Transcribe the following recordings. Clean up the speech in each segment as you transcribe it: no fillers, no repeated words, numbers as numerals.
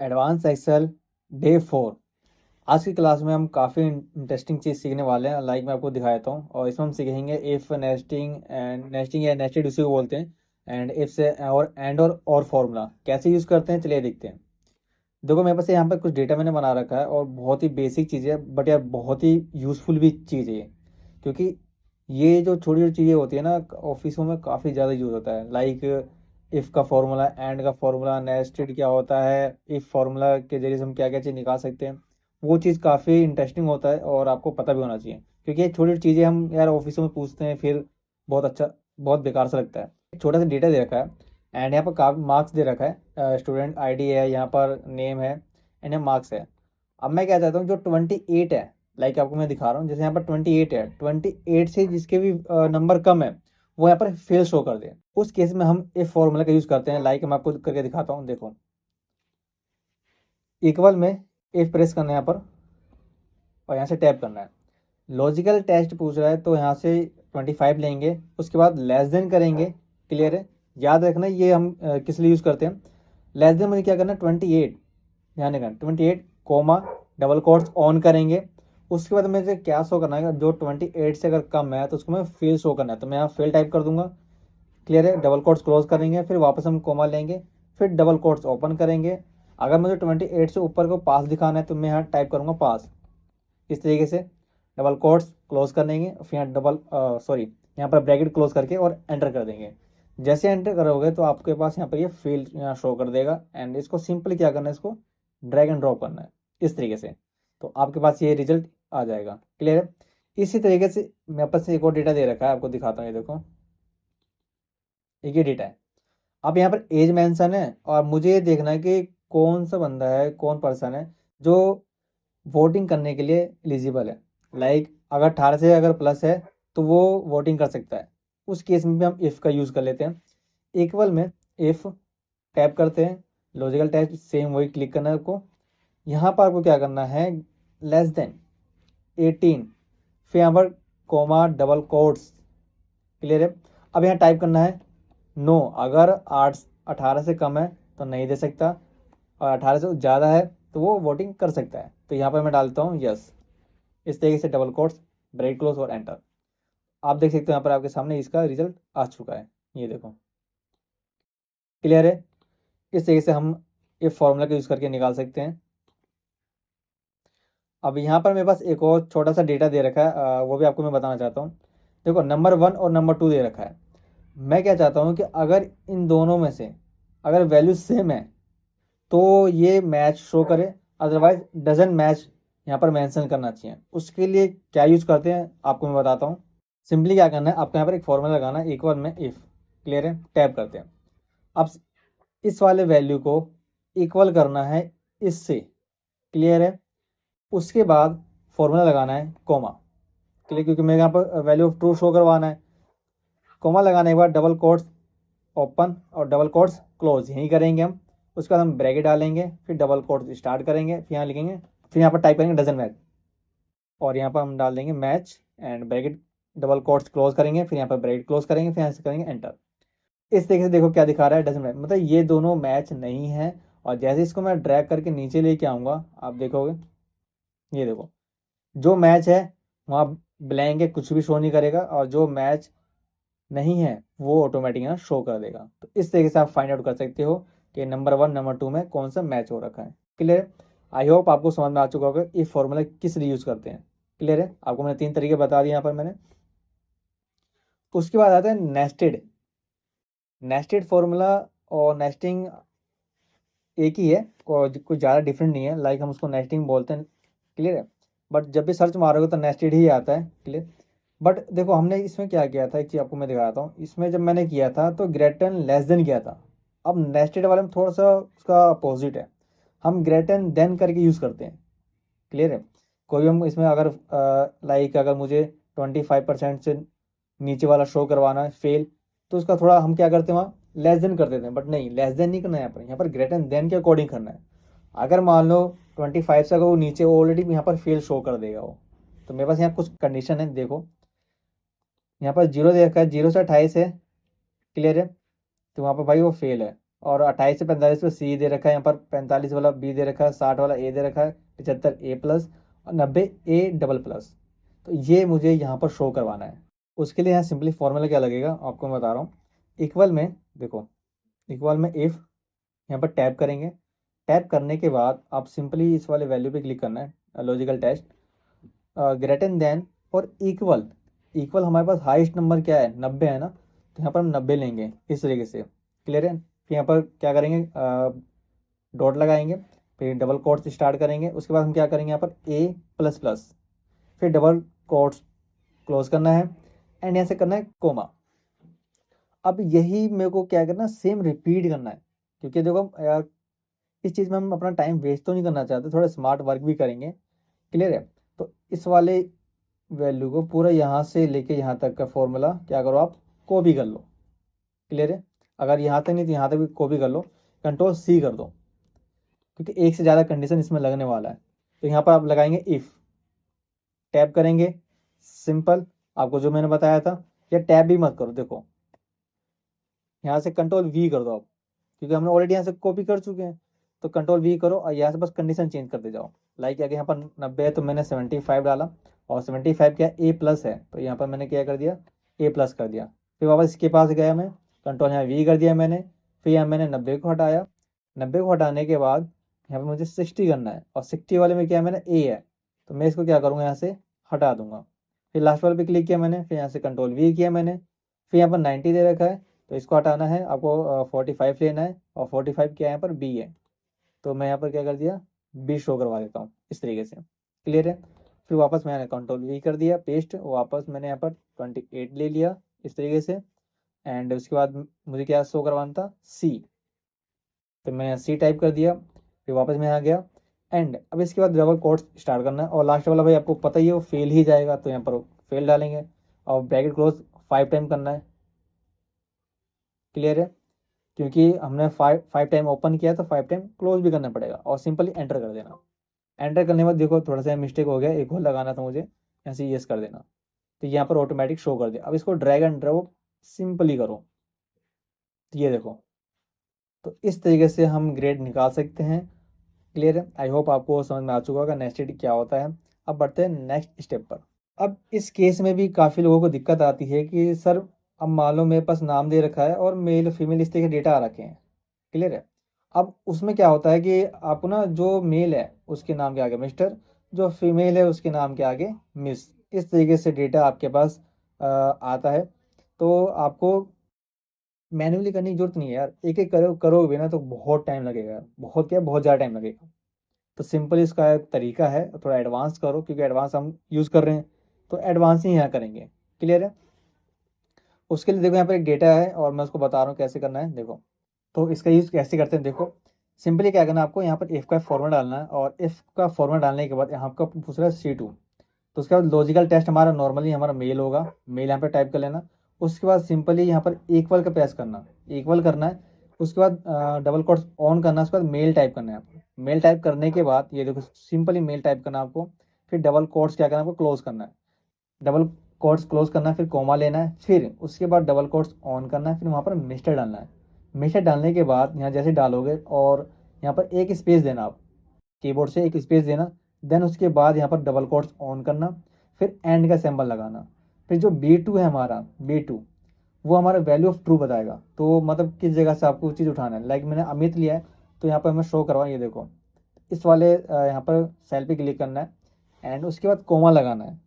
Advance Excel day 4। आज की class में हम काफ़ी इंटरेस्टिंग चीज़ सीखने वाले हैं। लाइक मैं आपको दिखाता हूँ और इसमें हम सीखेंगे इफ़, नेस्टिंग एंड नेस्टिंग या नेस्टेड उसी को बोलते हैं। एंड इफ से और एंड और फार्मूला कैसे यूज़ करते हैं, चलिए देखते हैं। देखो मेरे पास यहाँ पर कुछ डेटा मैंने बना रखा है और बहुत ही बेसिक चीज़ है, बट यार बहुत ही यूज़फुल भी चीज़ है ये। क्योंकि ये जो छोटी छोटी चीज़ें होती है ना, ऑफिसों में काफ़ी ज़्यादा यूज़ होता है। लाइक इफ़ का फॉर्मूला, एंड का फॉर्मूला, नेस्टेड क्या होता है, इफ़ फार्मूला के जरिए से हम क्या क्या चीज़ निकाल सकते हैं। वो चीज़ काफ़ी इंटरेस्टिंग होता है और आपको पता भी होना चाहिए, क्योंकि ये छोटी छोटी चीज़ें हम यार ऑफिसों में पूछते हैं, फिर बहुत अच्छा, बहुत बेकार सा लगता है। एक छोटा सा डेटा दे रखा है एंड यहाँ पर काफी मार्क्स दे रखा है। स्टूडेंट आईडी है, यहाँ पर नेम है एंड यहाँ मार्क्स है। अब मैं क्या चाहता हूँ, जो 28 है, लाइक आपको मैं दिखा रहा हूँ, जैसे यहाँ पर 28 है, 28 से जिसके भी नंबर कम है वो यहाँ पर फेल शो कर दे। उस केस में हम इफ फॉर्मूला का यूज करते हैं। लाइक मैं आपको करके दिखाता हूँ, देखो। इक्वल में इफ प्रेस करना है यहाँ पर और यहाँ से टैप करना है। लॉजिकल टेस्ट पूछ रहा है तो यहाँ से 25 लेंगे, उसके बाद लेस देन करेंगे। क्लियर है? याद रखना ये हम किस लिए यूज करते हैं। लेस देन मुझे क्या करना है, 28, ध्यान रखना 28 कोमा, डबल कोट्स ऑन करेंगे। उसके बाद मुझे क्या शो करना है, जो 28 से अगर कम है तो उसको मैं फेल शो करना है, तो मैं यहाँ फेल टाइप कर दूंगा। क्लियर है? डबल कोट्स क्लोज करेंगे, फिर वापस हम कोमा लेंगे, फिर डबल कोट्स ओपन करेंगे। अगर मुझे 28 से ऊपर को पास दिखाना है तो मैं यहाँ टाइप करूँगा पास, इस तरीके से। डबल कोट्स क्लोज कर देंगे, फिर यहाँ यहाँ पर ब्रैकेट क्लोज करके और एंटर कर देंगे। जैसे एंटर करोगे तो आपके पास यहाँ पर ये फील्ड यहाँ शो कर देगा एंड इसको सिंपली क्या करना है, इसको ड्रैग एंड ड्रॉप करना है इस तरीके से, तो आपके पास ये रिजल्ट आ जाएगा। क्लियर है? इसी तरीके से मेरे पास एक और डेटा दे रखा है, आपको दिखाता हूँ, ये देखो। एक ये डेटा है। अब यहाँ पर एज मेंशन है और मुझे ये देखना है कि कौन सा बंदा है, कौन पर्सन है जो वोटिंग करने के लिए एलिजिबल है। लाइक अगर 18 से अगर प्लस है तो वो वोटिंग कर सकता है। उस केस में भी हम इफ़ का यूज़ कर लेते हैं। इक्वल में इफ़ टैप करते हैं, लॉजिकल टेस्ट सेम वही क्लिक करना है आपको। यहाँ पर आपको क्या करना है, लेस देन 18, फिर यहाँ पर कोमा, डबल कोट्स। क्लियर है? अब यहाँ टाइप करना है नो, अगर 18 से कम है तो नहीं दे सकता, और 18 से ज़्यादा है तो वो वोटिंग कर सकता है। तो यहाँ पर मैं डालता हूँ यस, इस तरीके से डबल कोट्स, ब्रेक क्लोज और एंटर। आप देख सकते हो यहाँ पर आपके सामने इसका रिजल्ट आ चुका है, ये देखो। क्लियर है? इस तरीके से हम ये फॉर्मूला का यूज़ करके निकाल सकते हैं। अब यहाँ पर मेरे पास एक और छोटा सा डेटा दे रखा है, वो भी आपको मैं बताना चाहता हूँ। देखो नंबर 1 और नंबर 2 दे रखा है। मैं क्या चाहता हूँ कि अगर इन दोनों में से अगर वैल्यू सेम है तो ये मैच शो करे, अदरवाइज डजन मैच यहाँ पर मेंशन करना चाहिए। उसके लिए क्या यूज़ करते हैं आपको मैं बताता हूँ। सिंपली क्या करना है, आपको यहाँ पर एक फॉर्मूला लगाना है, इक्वल में इफ़। क्लियर है? टैप करते हैं। अब इस वाले वैल्यू को इक्वल करना है इससे। क्लियर है? उसके बाद फॉर्मूला लगाना है कोमा। क्लियर? क्योंकि मेरे यहाँ पर वैल्यू ऑफ ट्रू शो करवाना है। कोमा लगाने के बाद डबल कोट्स ओपन और डबल कोट्स क्लोज यहीं करेंगे हम। उसके बाद हम ब्रैकेट डालेंगे, फिर डबल कोट्स स्टार्ट करेंगे, फिर यहाँ लिखेंगे, फिर यहाँ पर टाइप करेंगे डजन मैच, और यहाँ पर हम डाल देंगे match and bracket, double quotes close करेंगे, फिर यहाँ पर ब्रैकेट क्लोज करेंगे, फिर यहाँ से करेंगे एंटर। इस तरीके से देखो क्या दिखा रहा है, डजन मैच, मतलब ये दोनों मैच नहीं है। और जैसे इसको मैं ड्रैग करके नीचे लेके आऊँगा, आप देखोगे, ये देखो, जो मैच है वहाँ ब्लैंक है, कुछ भी शो नहीं करेगा, और जो मैच नहीं है वो ऑटोमेटिक यहाँ शो कर देगा। तो इस तरीके से आप फाइंड आउट कर सकते हो कि नंबर 1 नंबर 2 में कौन सा मैच हो रखा है। क्लियर? आई होप आपको समझ में आ चुका होगा ये फॉर्मूला किस लिए यूज़ करते हैं। क्लियर है? आपको मैंने 3 तरीके बता दिए यहाँ पर मैंने। उसके बाद आता है नेस्टेड। नेस्टेड फॉर्मूला और नेस्टिंग एक ही है और कुछ ज़्यादा डिफरेंट नहीं है। लाइक हम उसको नेस्टिंग बोलते हैं। क्लियर है? बट जब भी सर्च मारोगे तो नेस्टेड ही आता है। क्लियर? बट देखो हमने इसमें क्या किया था, एक चीज़ आपको मैं दिखाता हूँ। इसमें जब मैंने किया था तो ग्रेटर लेस देन किया था। अब नेस्टेड वाले में थोड़ा सा उसका अपोजिट है, हम ग्रेटर देन करके यूज़ करते हैं। क्लियर है? कोई हम इसमें अगर लाइक अगर मुझे 25% से नीचे वाला शो करवाना है फेल, तो उसका थोड़ा हम क्या करते हैं, वहाँ लेस देन कर देते हैं। बट नहीं, लेस देन नहीं करना है, यहाँ पर ग्रेटर देन के अकॉर्डिंग करना है। अगर मान लो 25 से अगर वो नीचे, ऑलरेडी यहाँ पर फेल शो कर देगा वो। तो मेरे पास यहाँ कुछ कंडीशन है, देखो यहाँ पर 0 दे रखा है, 0 से 28 है। क्लियर है? तो वहाँ पर भाई वो फेल है। और 28 से 45 पे सी दे रखा है, यहाँ पर 45 वाला बी दे रखा है, 60 वाला ए दे रखा है, 75 ए प्लस और 90 ए डबल प्लस। तो ये मुझे यहाँ पर शो करवाना है। उसके लिए यहाँ सिंपली फॉर्मूला क्या लगेगा आपको मैं बता रहा हूँ। इक्वल में देखो, इक्वल में इफ़, यहाँ पर टैप करेंगे। टैप करने के बाद आप सिंपली इस वाले वैल्यू पे क्लिक करना है, लॉजिकल टेस्ट ग्रेटर देन और इक्वल। इक्वल हमारे पास हाईएस्ट नंबर क्या है, 90 है ना, तो यहाँ पर हम 90 लेंगे इस तरीके से। क्लियर है। फिर यहाँ पर क्या करेंगे, डॉट लगाएंगे, फिर डबल कोट्स स्टार्ट करेंगे। उसके बाद हम क्या करेंगे, यहाँ पर ए प्लस प्लस, फिर डबल कोट्स क्लोज करना है एंड यहाँ से करना है कोमा। अब यही मेरे को क्या करना, सेम रिपीट करना है, क्योंकि देखो यार इस चीज़ में हम अपना टाइम वेस्ट तो नहीं करना चाहते, थोड़ा स्मार्ट वर्क भी करेंगे। क्लियर है। तो इस वाले वैल्यू को पूरा यहाँ से लेके यहाँ तक का फॉर्मूला क्या करो, आप कॉपी कर लो। क्लियर है। अगर यहाँ तक नहीं तो यहाँ तक भी कॉपी कर लो, कंट्रोल सी कर दो, क्योंकि एक से ज़्यादा कंडीशन इसमें लगने वाला है। तो यहाँ पर आप लगाएंगे इफ़, टैप करेंगे, सिंपल आपको जो मैंने बताया था। या टैप भी मत करो, देखो यहाँ से कंट्रोल वी कर दो आप, क्योंकि हमने ऑलरेडी यहाँ से कॉपी कर चुके हैं। तो कंट्रोल वी करो और यहाँ से बस कंडीशन चेंज करते जाओ। लाइक अगर यहाँ पर 90 है तो मैंने 75 डाला, और 75 क्या ए प्लस है, तो यहाँ पर मैंने क्या कर दिया, ए प्लस कर दिया। फिर वापस इसके पास गया मैं, कंट्रोल यहाँ वी कर दिया मैंने। फिर यहाँ मैंने 90 को हटाया। 90 को हटाने के बाद यहाँ पर मुझे 60 करना है, और 60 वाले में क्या है, मैंने ए है, तो मैं इसको क्या करूँगा, यहाँ से हटा दूंगा। फिर लास्ट वाले पे क्लिक किया मैंने, फिर यहाँ से कंट्रोल वी किया मैंने। फिर यहाँ पर 90 दे रखा है, तो इसको हटाना है आपको, 45 लेना है, और 45 क्या है यहाँ पर बी है, तो मैं यहाँ पर क्या कर दिया, बी शो करवा देता हूँ इस तरीके से। क्लियर है। फिर वापस मैंने कंट्रोल वी कर दिया पेस्ट, वापस मैंने यहाँ पर 28 ले लिया इस तरीके से। एंड उसके बाद मुझे क्या शो करवाना था, सी, तो मैंने सी टाइप कर दिया। फिर वापस मैं आ गया एंड अब इसके बाद डबल कोट्स स्टार्ट करना है, और लास्ट वाला भाई आपको पता ही है वो फेल ही जाएगा, तो यहाँ पर फेल डालेंगे और ब्रैकेट क्लोज 5 टाइम करना है। क्लियर है। क्योंकि हमने 5 टाइम ओपन किया तो 5 टाइम क्लोज भी करना पड़ेगा, और सिंपली एंटर कर देना। एंटर करने के बाद देखो थोड़ा सा मिस्टेक हो गया, एक और लगाना था मुझे, यहाँ से यस कर देना, तो यहाँ पर ऑटोमेटिक शो कर दिया। अब इसको ड्रैग एंड ड्रॉप सिंपली करो, तो ये देखो, तो इस तरीके से हम ग्रेड निकाल सकते हैं। क्लियर है। आई होप आपको समझ में आ चुका होगा नेक्स्ट स्टेप क्या होता है। अब बढ़ते हैं नेक्स्ट स्टेप पर। अब इस केस में भी काफ़ी लोगों को दिक्कत आती है कि सर अब मान लो मेरे पास नाम दे रखा है और मेल फीमेल इस तरह के डेटा आ रखे हैं। क्लियर है। अब उसमें क्या होता है कि आपको ना जो मेल है उसके नाम के आगे मिस्टर, जो फीमेल है उसके नाम के आगे मिस, इस तरीके से डेटा आपके पास आता है। तो आपको मैन्युअली करने की जरूरत नहीं है यार, एक एक करोगे ना तो बहुत टाइम लगेगा यार, बहुत क्या बहुत ज़्यादा टाइम लगेगा। तो सिंपल इसका एक तरीका है, थोड़ा एडवांस करो, क्योंकि एडवांस हम यूज़ कर रहे हैं, तो एडवांस ही यहाँ करेंगे। क्लियर है। उसके लिए देखो यहाँ पर एक डेटा है और मैं उसको बता रहा हूँ कैसे करना है, देखो। तो इसका यूज़ कैसे करते हैं, देखो सिंपली क्या करना है आपको, यहाँ पर इफ़ का फॉर्मूला डालना है, और इफ़ का फॉर्मूला डालने के बाद यहाँ आपका पूछ रहा है C2, तो उसके बाद लॉजिकल टेस्ट हमारा नॉर्मली हमारा मेल होगा, मेल यहाँ पर टाइप कर लेना। उसके बाद सिंपली यहाँ पर इक्वल का प्रेस करना, इक्वल करना है। उसके बाद डबल कोट्स ऑन करना है, उसके बाद मेल टाइप करना है आपको। मेल टाइप करने के बाद ये देखो सिंपली मेल टाइप करना है आपको। फिर डबल कोट्स क्या करना है आपको, क्लोज करना है, डबल कोट्स क्लोज करना है, फिर कोमा लेना है, फिर उसके बाद डबल कोट्स ऑन करना है, फिर वहाँ पर मिस्टर डालना है। मिस्टर डालने के बाद यहाँ जैसे डालोगे और यहाँ पर एक स्पेस देना, आप कीबोर्ड से एक स्पेस देना। देन उसके बाद यहाँ पर डबल कोट्स ऑन करना, फिर एंड का सिंबल लगाना। फिर जो B2 है हमारा, B2 वो हमारा वैल्यू ऑफ ट्रू बताएगा, तो मतलब किस जगह से आपको चीज़ उठाना है। लाइक मैंने अमित लिया है, तो यहाँ पर हमें शो करवा, ये देखो इस वाले यहाँ पर सेल पे क्लिक करना है एंड उसके बाद कोमा लगाना है।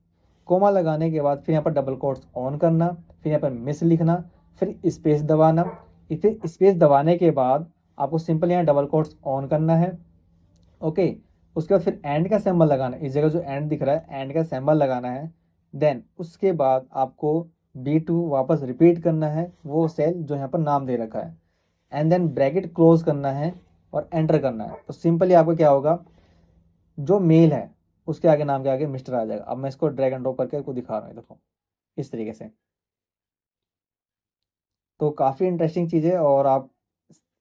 कोमा लगाने के बाद फिर यहाँ पर डबल कोट्स ऑन करना, फिर यहाँ पर मिस लिखना, फिर स्पेस दबाना। फिर स्पेस दबाने के बाद आपको सिंपल यहाँ डबल कोट्स ऑन करना है। ओके। उसके बाद फिर एंड का सिंबल लगाना है, इस जगह जो एंड दिख रहा है एंड का सिंबल लगाना है। देन उसके बाद आपको B2 वापस रिपीट करना है, वो सेल जो यहाँ पर नाम दे रखा है, एंड देन ब्रैकेट क्लोज करना है और एंटर करना है। तो सिंपली आपको क्या होगा, जो मेल है उसके आगे नाम के आगे मिस्टर आ जाएगा। अब मैं इसको ड्रैग एंड ड्रॉप करके आपको दिखा रहा हूँ, देखो इस तरीके से। तो काफ़ी इंटरेस्टिंग चीज़ है और आप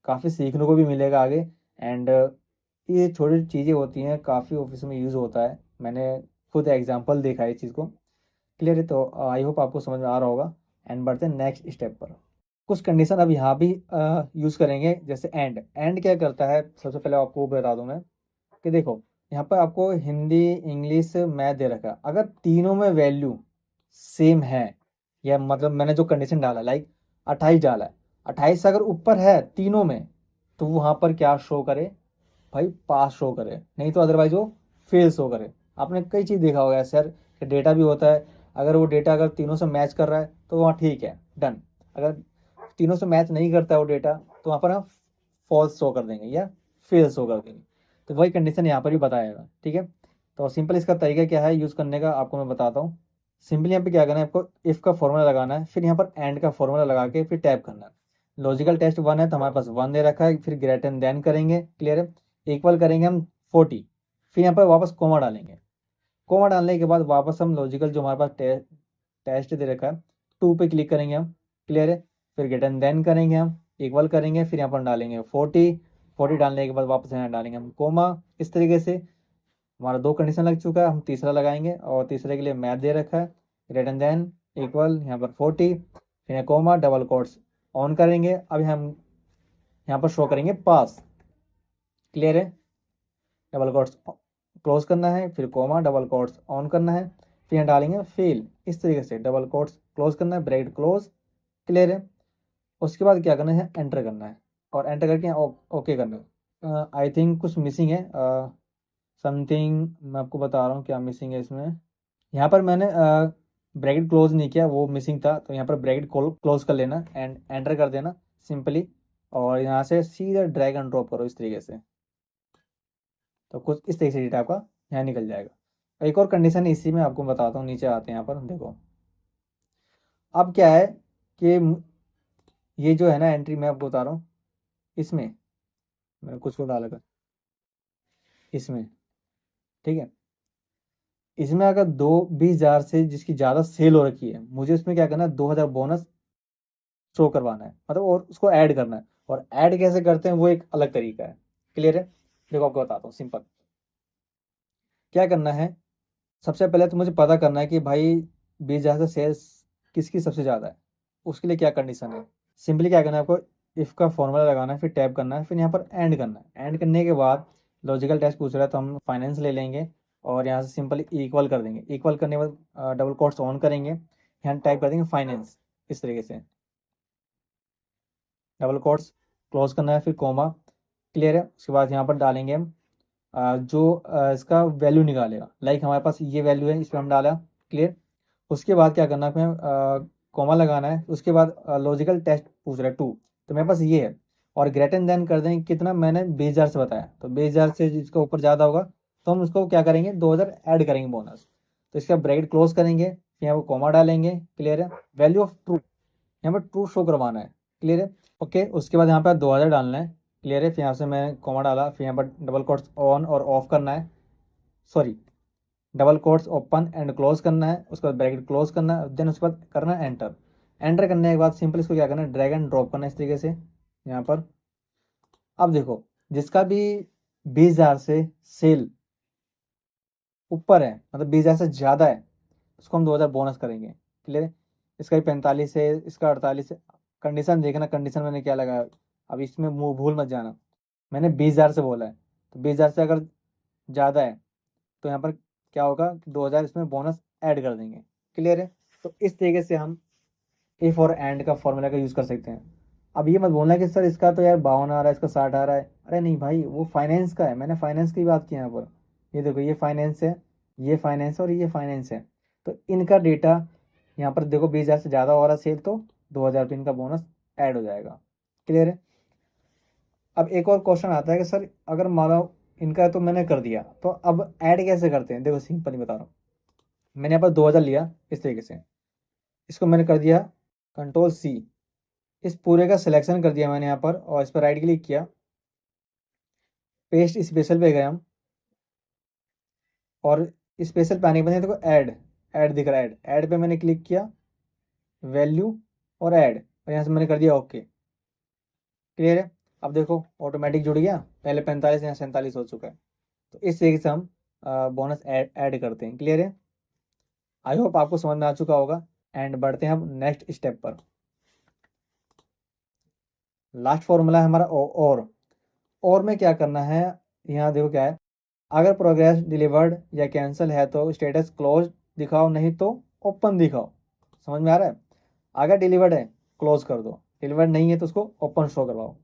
काफ़ी सीखने को भी मिलेगा आगे। एंड ये छोटी चीज़ें होती हैं, काफ़ी ऑफिस में यूज़ होता है, मैंने खुद एग्जांपल देखा है इस चीज़ को। क्लियर है। तो आई होप आपको समझ में आ रहा होगा। एंड बढ़ते हैं नेक्स्ट स्टेप पर। कुछ कंडीशन अब यहाँ भी यूज़ करेंगे, जैसे एंड क्या करता है, सबसे पहले आपको बता दूं मैं कि देखो यहाँ पर आपको हिंदी, इंग्लिश, मैथ दे रखा है। अगर तीनों में वैल्यू सेम है, या मतलब मैंने जो कंडीशन डाला लाइक 28 डाला है, 28 अगर ऊपर है तीनों में, तो वहाँ पर क्या शो करे भाई, पास शो करे, नहीं तो अदरवाइज वो फेल शो करे। आपने कई चीज़ देखा होगा सर कि डेटा भी होता है, अगर वो डेटा अगर तीनों से मैच कर रहा है तो वहाँ ठीक है, डन। अगर तीनों से मैच नहीं करता है वो डेटा, तो वहाँ पर हम फॉल्स शो कर देंगे या फेल शो कर देंगे। तो वही कंडीशन यहाँ पर भी बताएगा, ठीक है। तो सिंपल इसका तरीका क्या है यूज़ करने का, आपको मैं बताता हूँ। सिंपली यहाँ पे क्या करना है, आपको इफ़ का फॉर्मूला लगाना है, फिर यहाँ पर एंड का फॉर्मूला लगा के फिर टैप करना है। लॉजिकल टेस्ट 1 है तो हमारे पास 1 दे रखा है, फिर ग्रेटर देन करेंगे, क्लियर है, इक्वल करेंगे हम 40, फिर यहाँ पर वापस कोमा डालेंगे। कोमा डालने के बाद वापस हम लॉजिकल जो हमारे पास टेस्ट दे रखा है 2 पे क्लिक करेंगे हम, क्लियर है, फिर ग्रेटर देन करेंगे हम, इक्वल करेंगे, फिर यहाँ पर डालेंगे 40 डालने के बाद वापस यहाँ डालेंगे हम कोमा। इस तरीके से हमारा 2 कंडीशन लग चुका है, हम तीसरा लगाएंगे, और तीसरे के लिए मैथ दे रखा है, ग्रेटर देन, इक्वल, यहाँ पर 40, फिर कोमा, डबल कोट्स ऑन करेंगे। अब हम यहाँ पर शो करेंगे पास, क्लियर है, डबल कोट्स क्लोज करना है, फिर कोमा, डबल कोट्स ऑन करना है, फिर यहाँ डालेंगे फेल। इस तरीके से डबल कोट्स क्लोज करना है, ब्रैकेट क्लोज, क्लियर है। उसके बाद क्या करना है, एंटर करना है, और एंटर करके ओके करना है। आई थिंक कुछ मिसिंग है, समथिंग मैं आपको बता रहा हूँ क्या मिसिंग है इसमें। यहाँ पर मैंने ब्रैकेट क्लोज नहीं किया, वो मिसिंग था, तो यहाँ पर ब्रैकेट क्लोज कर लेना एंड एंटर कर देना सिंपली, और यहाँ से सीधा ड्रैग एंड ड्रॉप करो इस तरीके से, तो कुछ इस तरीके से डेटा आपका यहाँ निकल जाएगा। एक और कंडीशन इसी में आपको बताता हूँ, नीचे आते हैं, यहाँ पर देखो अब क्या है कि ये जो है ना एंट्री मैं आपको बता रहा हूँ, इसमें मैंने कुछ को डाला था इसमें, ठीक है। इसमें अगर 20,000 से जिसकी ज़्यादा सेल हो रखी है, मुझे उसमें क्या करना है, 2,000 बोनस शो करवाना है, मतलब और उसको ऐड करना है। और ऐड कैसे करते हैं वो एक अलग तरीका है, क्लियर है। देखो आपको बताता हूँ सिंपल, क्या करना है, सबसे पहले तो मुझे पता करना है कि भाई 20,000 से सेल्स किसकी सबसे ज़्यादा है। उसके लिए क्या कंडीशन है, सिंपली क्या करना है आपको, इफ़ का फॉर्मूला लगाना है, फिर टैप करना है, फिर यहाँ पर एंड करना है। एंड करने के बाद लॉजिकल टेस्ट पूछ रहा है तो हम फाइनेंस ले लेंगे, और यहाँ से सिंपली इक्वल कर देंगे। इक्वल करने के बाद डबल कोट्स ऑन करेंगे, यहाँ टाइप कर देंगे फाइनेंस, इस तरीके से डबल कोट्स क्लोज करना है, फिर कोमा, क्लियर है। उसके बाद यहाँ पर डालेंगे हम जो इसका वैल्यू निकालेगा, लाइक हमारे पास ये वैल्यू है, इस पर हम डाला, क्लियर। उसके बाद क्या करना है, कॉमा लगाना है, उसके बाद लॉजिकल टेस्ट पूछ रहा है 2, तो मेरे पास ये है, और ग्रेटर देन कर देंगे कितना, मैंने 20,000 से बताया, तो 20,000 से जिसका ऊपर ज़्यादा होगा तो हम उसको क्या करेंगे, 2,000 ऐड करेंगे बोनस। तो इसका ब्रैकेट क्लोज करेंगे, फिर यहाँ पर कॉमा डालेंगे, क्लियर है, वैल्यू ऑफ ट्रू, यहाँ पर ट्रू शो करवाना है, क्लियर है, ओके। उसके बाद यहाँ पर 2,000 डालना है, क्लियर है, फिर यहाँ से मैं कॉमा डाला, फिर यहाँ पर डबल कोट्स ऑन और ऑफ करना है, sorry, double quotes open and close करना है, उसके बाद ब्रैकेट क्लोज करना है, देन उसके बाद करना है एंटर। एंटर करने के बाद सिंपल इसको क्या करना है, ड्रैग एंड ड्रॉप करना है इस तरीके से यहाँ पर। अब देखो जिसका भी 20,000 से सेल ऊपर है, मतलब 20,000 से ज़्यादा है, उसको हम 2,000 बोनस करेंगे, क्लियर है। इसका भी 45 है, इसका 48 है। कंडीशन देखना, कंडीशन मैंने क्या लगाया, अब इसमें मुँह भूल मत जाना, मैंने 20,000 से बोला है, तो 20,000 से अगर ज़्यादा है तो यहाँ पर क्या होगा, 2,000 इसमें बोनस ऐड कर देंगे, क्लियर है। तो इस तरीके से हम इफ और एंड का फॉर्मूला का यूज़ कर सकते हैं। अब ये मत बोलना कि सर इसका तो यार 52 आ रहा है, इसका 60 आ रहा है, अरे नहीं भाई, वो फाइनेंस का है, मैंने फाइनेंस की बात की यहाँ पर। ये देखो ये फाइनेंस है, ये फाइनेंस है, और ये फाइनेंस है, तो इनका डेटा यहाँ पर देखो 20,000 से ज़्यादा हो रहा है सेल, तो 2,000 रुपये इनका बोनस ऐड हो जाएगा, क्लियर है। अब एक और क्वेश्चन आता है कि सर अगर मान लो इनका तो मैंने कर दिया, तो अब ऐड कैसे करते हैं, देखो सिंपल ही बता रहा हूँ। मैंने यहाँ पर 2,000 लिया इस तरीके से, इसको मैंने कर दिया कंट्रोल सी, इस पूरे का सिलेक्शन कर दिया मैंने यहाँ पर, और इस पर राइट क्लिक किया, पेस्ट स्पेशल पे गए हम, और स्पेशल पे आने के बाद देखो ऐड, ऐड दिख रहा है, ऐड ऐड पे मैंने क्लिक किया, वैल्यू और ऐड, और यहाँ से मैंने कर दिया ओके, क्लियर है। अब देखो ऑटोमेटिक जुड़ गया, पहले 45 यहाँ 47 हो चुका है। तो इस तरीके से हम बोनस ऐड करते हैं, क्लियर है। आई होप आपको समझ में आ चुका होगा, एंड बढ़ते हैं हम नेक्स्ट स्टेप पर। लास्ट फॉर्मूला है हमारा और में क्या करना है, यहाँ देखो क्या है, अगर प्रोग्रेस डिलीवर्ड या कैंसिल है तो स्टेटस क्लोज दिखाओ, नहीं तो ओपन दिखाओ। समझ में आ रहा है? अगर डिलीवर्ड है क्लोज कर दो, डिलीवर्ड नहीं है तो उसको ओपन शो करवाओ।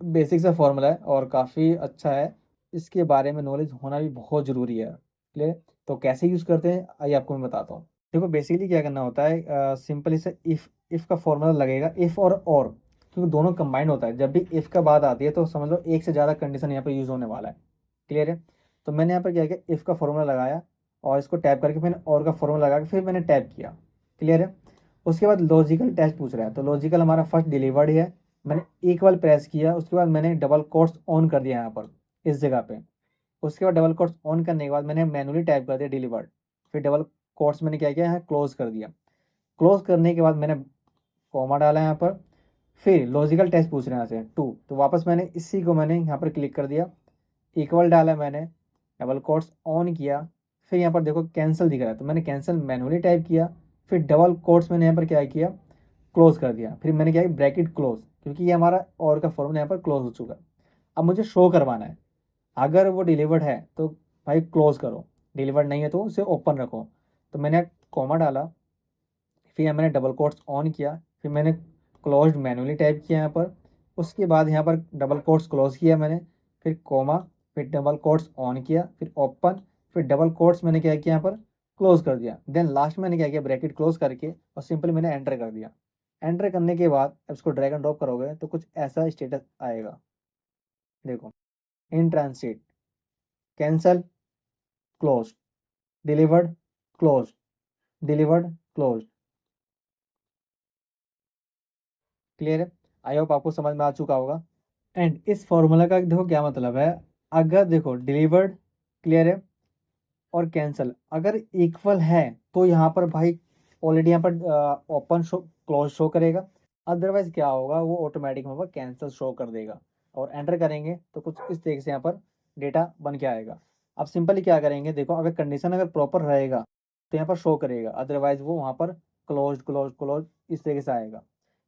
बेसिक सा फॉर्मूला है और काफ़ी अच्छा है, इसके बारे में नॉलेज होना भी बहुत ज़रूरी है। क्लियर? तो कैसे यूज़ करते हैं आइए आपको मैं बताता हूँ। देखो बेसिकली क्या करना होता है, सिंपल इसे इफ़ का फॉर्मूला लगेगा, इफ़ और क्योंकि दोनों कंबाइंड होता है। जब भी इफ़ का बात आती है तो समझ लो एक से ज़्यादा कंडीशन यहाँ पर यूज़ होने वाला है। क्लियर है? तो मैंने यहाँ पर क्या किया, इफ़ का फॉर्मूला लगाया और इसको टैप करके मैंने और का फॉर्मूला लगा के फिर मैंने टैप किया। क्लियर है? उसके बाद लॉजिकल टेस्ट पूछ रहा है, तो लॉजिकल हमारा फर्स्ट डिलीवर्ड है, मैंने इक्वल प्रेस किया, उसके बाद मैंने डबल कोट्स ऑन कर दिया यहाँ पर इस जगह पे। उसके बाद डबल कोट्स ऑन करने के बाद मैंने मैनुअली टाइप कर दिया डिलीवर्ड, फिर डबल कोट्स मैंने क्या किया यहाँ क्लोज कर दिया। क्लोज करने के बाद मैंने कॉमा डाला यहाँ पर, फिर लॉजिकल टेस्ट पूछ रहे हैं यहाँ से 2, तो वापस मैंने इसी को मैंने यहाँ पर क्लिक कर दिया, इक्वल डाला मैंने, डबल कोट्स ऑन किया, फिर यहाँ पर देखो कैंसिल दिख रहा है तो मैंने कैंसिल मैनुअली टाइप किया, फिर डबल कोट्स मैंने यहाँ पर क्या किया, क्लोज कर दिया, फिर मैंने क्या किया ब्रैकेट क्लोज, क्योंकि ये हमारा और का फॉर्मूला यहाँ पर क्लोज हो चुका है। अब मुझे शो करवाना है, अगर वो डिलीवर्ड है तो भाई क्लोज करो, डिलीवर्ड नहीं है तो उसे ओपन रखो। तो मैंने कॉमा डाला, फिर मैंने डबल कोट्स ऑन किया, फिर मैंने क्लोज मैनुअली टाइप किया यहाँ पर, उसके बाद यहाँ पर डबल कोट्स क्लोज किया मैंने, फिर कॉमा, फिर डबल कोट्स ऑन किया, फिर ओपन, फिर डबल कोट्स मैंने क्या किया यहाँ पर क्लोज कर दिया, देन लास्ट मैंने क्या किया ब्रैकेट क्लोज करके और सिंपली मैंने एंटर कर दिया। एंटर करने के बाद अब इसको ड्रैग एंड ड्रॉप करोगे तो कुछ ऐसा स्टेटस आएगा, देखो, in transit, cancel, close, delivered, close, delivered, close. Clear है? आई होप आपको समझ में आ चुका होगा। एंड इस फॉर्मूला का देखो क्या मतलब है, अगर देखो डिलीवर्ड, क्लियर है, और कैंसिल अगर इक्वल है तो यहाँ पर भाई ऑलरेडी यहाँ पर ओपन शो क्लोज शो करेगा, अदरवाइज क्या होगा वो ऑटोमेटिक होगा कैंसिल शो कर देगा। और एंटर करेंगे तो कुछ इस तरीके से यहाँ पर डेटा बन के आएगा। अब सिंपली क्या करेंगे, देखो अगर कंडीशन अगर प्रॉपर रहेगा तो यहाँ पर शो करेगा, अदरवाइज वो वहाँ पर क्लोज क्लोज क्लोज इस तरीके से आएगा।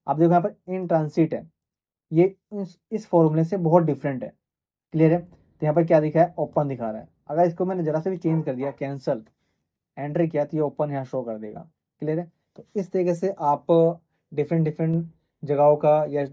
अब देखो यहाँ पर इन ट्रांसिट है, ये इस फॉर्मूले से बहुत डिफरेंट है। क्लियर है? तो यहाँ पर क्या दिखा है, ओपन दिखा रहा है, अगर इसको मैंने जरा से भी चेंज कर दिया, कैंसल, एंटर किया तो ये ओपन यहाँ शो कर देगा। क्लियर है? तो इस तरीके से आप डिफरेंट डिफरेंट जगहों का या